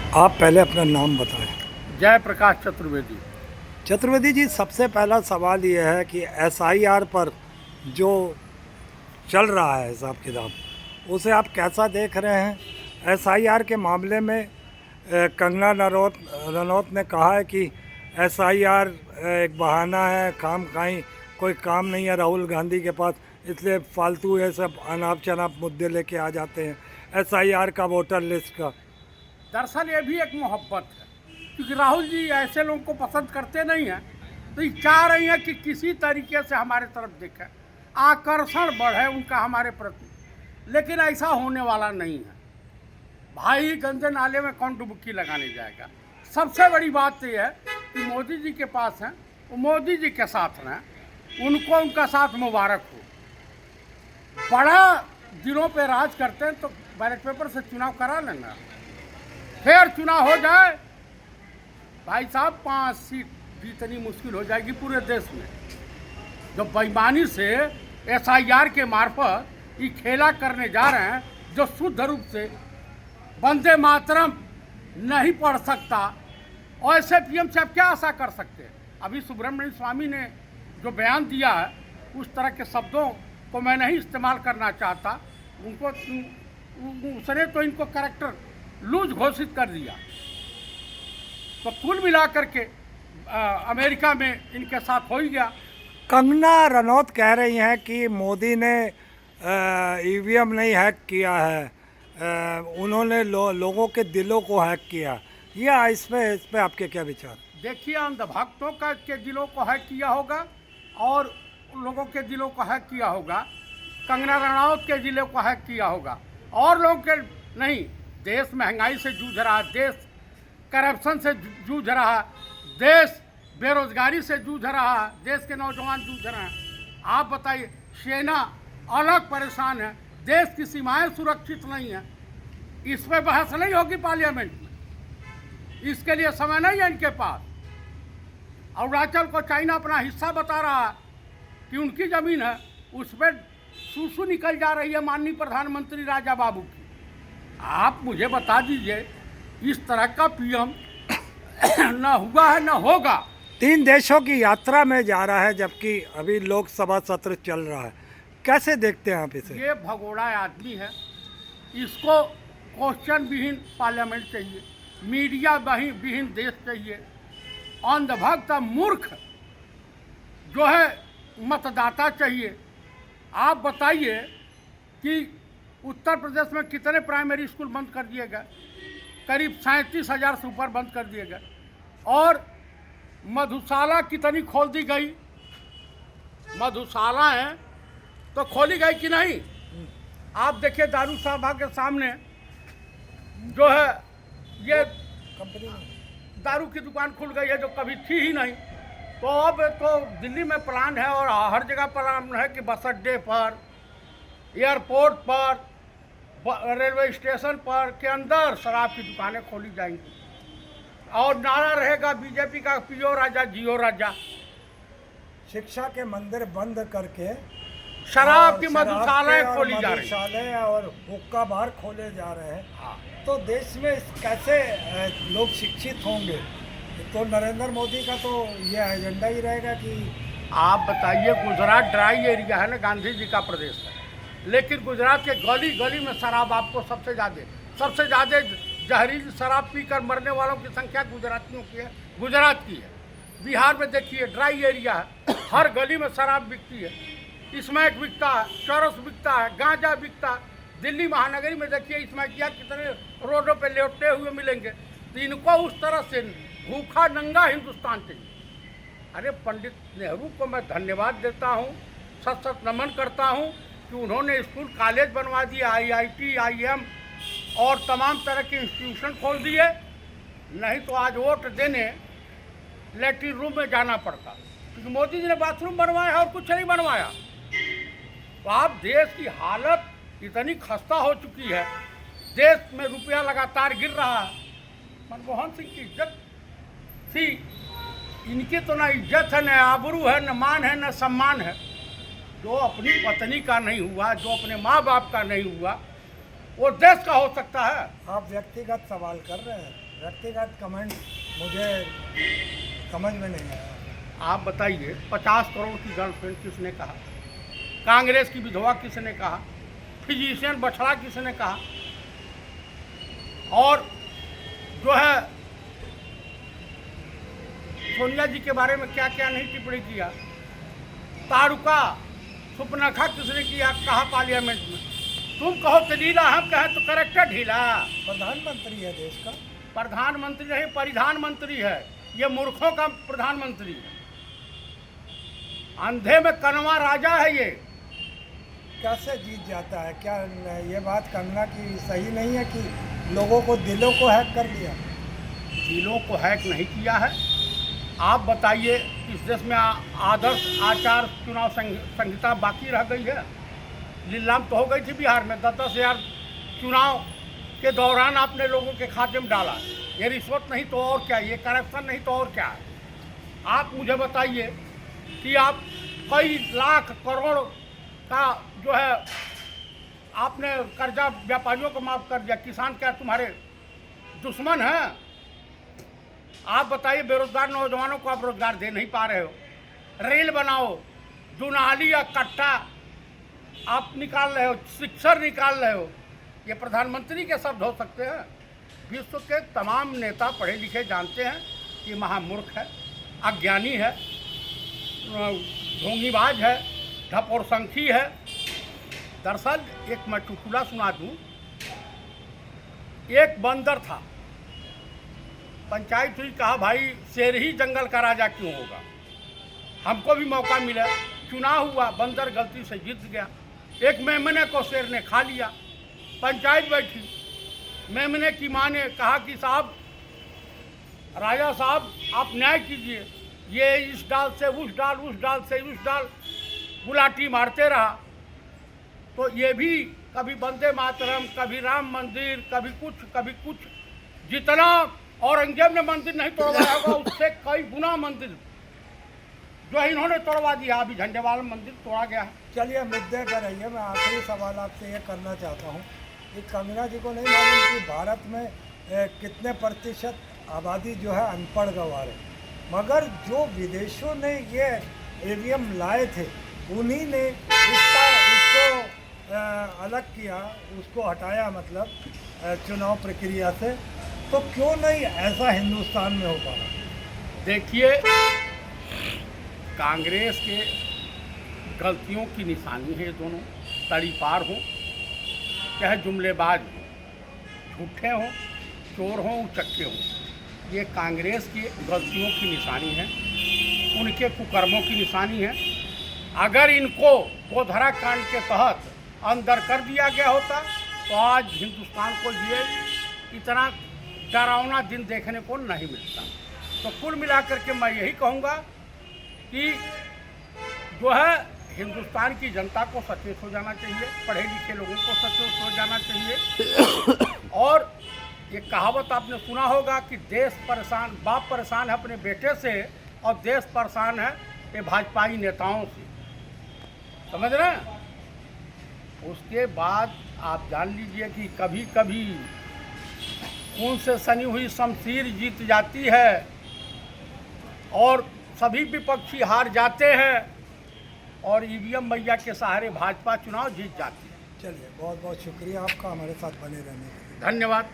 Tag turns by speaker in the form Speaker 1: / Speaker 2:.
Speaker 1: आप पहले अपना नाम बताएं।
Speaker 2: जयप्रकाश चतुर्वेदी।
Speaker 1: चतुर्वेदी जी, सबसे पहला सवाल ये है कि एसआईआर पर जो चल रहा है हिसाब किताब, उसे आप कैसा देख रहे हैं? एसआईआर के मामले में कंगना रनौत ने कहा है कि एसआईआर एक बहाना है, काम काई कोई काम नहीं है राहुल गांधी के पास, इसलिए फालतू ये सब अनाप शनाप मुद्दे लेके आ जाते हैं एसआईआर का, वोटर लिस्ट का।
Speaker 2: दरअसल ये भी एक मोहब्बत है, क्योंकि राहुल जी ऐसे लोगों को पसंद करते नहीं हैं, तो ये चाह रही हैं कि किसी तरीके से हमारे तरफ देखें, आकर्षण बढ़े उनका हमारे प्रति। लेकिन ऐसा होने वाला नहीं है भाई। गंदे नाले में कौन डुबकी लगाने जाएगा? सबसे बड़ी बात तो यह है कि मोदी जी के पास हैं, वो मोदी जी के साथ रहें, उनको उनका साथ मुबारक हो। बड़ा दिनों पे राज करते हैं तो बैलेट पेपर से चुनाव करा लेना, फिर चुनाव हो जाए भाई साहब 5 सीट जीतनी मुश्किल हो जाएगी पूरे देश में। जो बेईमानी से एसआईआर के मार्फत ये खेला करने जा रहे हैं, जो शुद्ध रूप से वंदे मातरम नहीं पढ़ सकता, और ऐसे पीएम से आप क्या आशा कर सकते हैं? अभी सुब्रमण्यम स्वामी ने जो बयान दिया है, उस तरह के शब्दों को मैं नहीं इस्तेमाल करना चाहता। उनको उसने तो इनको कैरेक्टर लूज घोषित कर दिया। तो कुल मिलाकर के अमेरिका में इनके साथ हो ही गया।
Speaker 1: कंगना रनौत कह रही हैं कि मोदी ने ईवीएम नहीं हैक किया है, उन्होंने लोगों के दिलों को हैक किया। या इस पे आपके क्या विचार?
Speaker 2: देखिए, अंधभक्तों का के दिलों को हैक किया होगा और लोगों के दिलों को हैक किया होगा, कंगना रनौत के दिलों को हैक किया होगा, और लोगों के नहीं। देश महंगाई से जूझ रहा है, देश करप्शन से जूझ रहा है, देश बेरोजगारी से जूझ रहा है, देश के नौजवान जूझ रहे हैं। आप बताइए, सेना अलग परेशान है, देश की सीमाएं सुरक्षित नहीं है। इस पर बहस नहीं होगी पार्लियामेंट में, इसके लिए समय नहीं है इनके पास। अरुणाचल को चाइना अपना हिस्सा बता रहा है कि उनकी ज़मीन है, उस पर सूसू निकल जा रही है माननीय प्रधानमंत्री राजा बाबू की। आप मुझे बता दीजिए, इस तरह का पीएम न हुआ है न होगा।
Speaker 1: 3 देशों की यात्रा में जा रहा है, जबकि अभी लोकसभा सत्र चल रहा है। कैसे देखते हैं आप इसे?
Speaker 2: ये भगोड़ा आदमी है, इसको क्वेश्चन विहीन पार्लियामेंट चाहिए, मीडिया विहीन देश चाहिए। अंधभक्त मूर्ख जो है मतदाता चाहिए। आप बताइए कि उत्तर प्रदेश में कितने प्राइमरी स्कूल बंद कर दिए गए? करीब 37,000 से ऊपर बंद कर दिए गए। और मधुशाला कितनी खोल दी गई? मधुशाला है तो खोली गई कि नहीं? आप देखिए, दारू साहबा के सामने जो है ये दारू की दुकान खुल गई है, जो कभी थी ही नहीं। तो अब तो दिल्ली में प्लान है और हर जगह प्लान है कि बस अड्डे पर, एयरपोर्ट पर, रेलवे स्टेशन पर के अंदर शराब की दुकानें खोली जाएंगी, और नारा रहेगा बीजेपी का, पियो राजा जियो राजा।
Speaker 1: शिक्षा के मंदिर बंद करके
Speaker 2: शराब की मधुशालाएं खोली जा रही
Speaker 1: मधुशालाएं और हुक्का बार खोले जा रहे हैं।
Speaker 2: हाँ।
Speaker 1: तो देश में कैसे लोग शिक्षित होंगे? तो नरेंद्र मोदी का तो यह एजेंडा ही रहेगा कि
Speaker 2: आप बताइए, गुजरात ड्राई एरिया है ना, गांधी जी का प्रदेश है, लेकिन गुजरात के गली गली में शराब आपको सबसे ज़्यादा जहरीली शराब पीकर मरने वालों की संख्या गुजरातियों की है, गुजरात की है। बिहार में देखिए, ड्राई एरिया है, हर गली में शराब बिकती है, स्मैक बिकता है, चरस बिकता है, गांजा बिकता है। दिल्ली महानगरी में देखिए स्मैकिया कितने रोडों पे लेटते हुए मिलेंगे। तो इनको उस तरह से भूखा नंगा हिंदुस्तान चाहिए। अरे पंडित नेहरू को मैं धन्यवाद देता हूँ, सत सत नमन करता हूँ कि उन्होंने स्कूल कॉलेज बनवा दिए, IIT IIM और तमाम तरह के इंस्टीट्यूशन खोल दिए। नहीं तो आज वोट देने लैट्रिन रूम में जाना पड़ता, क्योंकि मोदी जी ने बाथरूम बनवाया और कुछ नहीं बनवाया। तो आप देश की हालत इतनी खस्ता हो चुकी है, देश में रुपया लगातार गिर रहा है। मनमोहन सिंह की इज्जत थी, इनकी तो ना इज्जत है, न आबरू है, न मान है, न सम्मान है। जो अपनी पत्नी का नहीं हुआ, जो अपने माँ बाप का नहीं हुआ, वो देश का हो सकता है।
Speaker 1: आप व्यक्तिगत सवाल कर रहे हैं, व्यक्तिगत कमेंट मुझे समझ में नहीं आया।
Speaker 2: आप बताइए 50 करोड़ की गर्लफ्रेंड किसने कहा? कांग्रेस की विधवा किसने कहा? फिजिशियन बछड़ा किसने कहा? और जो है सोनिया जी के बारे में क्या क्या नहीं टिप्पणी किया? तारुका सुपनखा किसने किया कहा पार्लियामेंट में? तुम कहो तो ढीला, हम कहें तो करेक्टर ढीला।
Speaker 1: प्रधानमंत्री है देश का।
Speaker 2: प्रधानमंत्री नहीं, प्रधानमंत्री है। ये मूर्खों का प्रधानमंत्री है। अंधे में कनवा राजा है ये।
Speaker 1: कैसे जीत जाता है? क्या ये बात कंगना की सही नहीं है कि लोगों को दिलों को हैक कर लिया?
Speaker 2: दिलों को हैक नहीं किया है। आप बताइए इस देश में आदर्श आचार चुनाव संहिता बाकी रह गई है? नीलाम तो हो गई थी बिहार में, 10-10 हज़ार चुनाव के दौरान आपने लोगों के खाते में डाला। ये रिश्वत नहीं तो और क्या, ये करप्शन नहीं तो और क्या है? आप मुझे बताइए कि आप कई लाख करोड़ का जो है आपने कर्जा व्यापारियों को माफ़ कर दिया। किसान क्या तुम्हारे दुश्मन हैं? आप बताइए बेरोजगार नौजवानों को आप रोजगार दे नहीं पा रहे हो। रेल बनाओ, दुनाली या कट्टा आप निकाल रहे हो, शिक्षर निकाल रहे हो। ये प्रधानमंत्री के शब्द हो सकते हैं? विश्व के तमाम नेता पढ़े लिखे जानते हैं कि महामूर्ख है, अज्ञानी है, ढोंगीबाज है, ढपोरसंखी है। दरअसल एक मैं चुटकुला सुना दूं। एक बंदर था, पंचायत हुई, कहा भाई शेर ही जंगल का राजा क्यों होगा, हमको भी मौका मिला। चुनाव हुआ, बंदर गलती से जीत गया। एक मेमने को शेर ने खा लिया। पंचायत बैठी, मेमने की माँ ने कहा कि साहब, राजा साहब आप न्याय कीजिए। ये इस डाल से उस डाल, उस डाल से उस डाल गुलाटी मारते रहा। तो ये भी कभी वंदे मातरम, कभी राम मंदिर, कभी कुछ। जितना औरंगजेब ने मंदिर नहीं तोड़वाया होगा उससे कई गुना मंदिर जो इन्होंने तोड़वा दिया। अभी झंडेवाला मंदिर तोड़ा गया है।
Speaker 1: चलिए मुद्दे पर रहिए। मैं आखिरी सवाल आपसे ये करना चाहता हूँ कि कंगना जी को नहीं मालूम कि भारत में कितने प्रतिशत आबादी जो है अनपढ़ गंवार है, मगर जो विदेशों ने ये ईवीएम लाए थे उन्हीं ने इसको अलग किया, उसको हटाया, मतलब चुनाव प्रक्रिया से। तो क्यों नहीं ऐसा हिंदुस्तान में हो पा रहा?
Speaker 2: देखिए, कांग्रेस के गलतियों की निशानी है ये दोनों। तड़ीपार हो, चाहे जुमलेबाज हो, झूठे हों, चोर हों, उचक्के हों, ये कांग्रेस की गलतियों की निशानी है, उनके कुकर्मों की निशानी है। अगर इनको गोधरा कांड के तहत अंदर कर दिया गया होता तो आज हिंदुस्तान को ये इतना डरावना दिन देखने को नहीं मिलता। तो कुल मिलाकर के मैं यही कहूँगा कि जो है हिंदुस्तान की जनता को सचेत हो जाना चाहिए, पढ़े लिखे लोगों को सचेत हो जाना चाहिए। और ये कहावत आपने सुना होगा कि देश परेशान, बाप परेशान है अपने बेटे से और देश परेशान है ये भाजपाई नेताओं से, समझ रहे हैं? उसके बाद आप जान लीजिए कि कभी कभी खून से सनी हुई शमशीर जीत जाती है और सभी विपक्षी हार जाते हैं और ईवीएम मैया के सहारे भाजपा चुनाव जीत जाती है।
Speaker 1: चलिए, बहुत बहुत शुक्रिया आपका हमारे साथ बने रहने के लिए।
Speaker 2: धन्यवाद।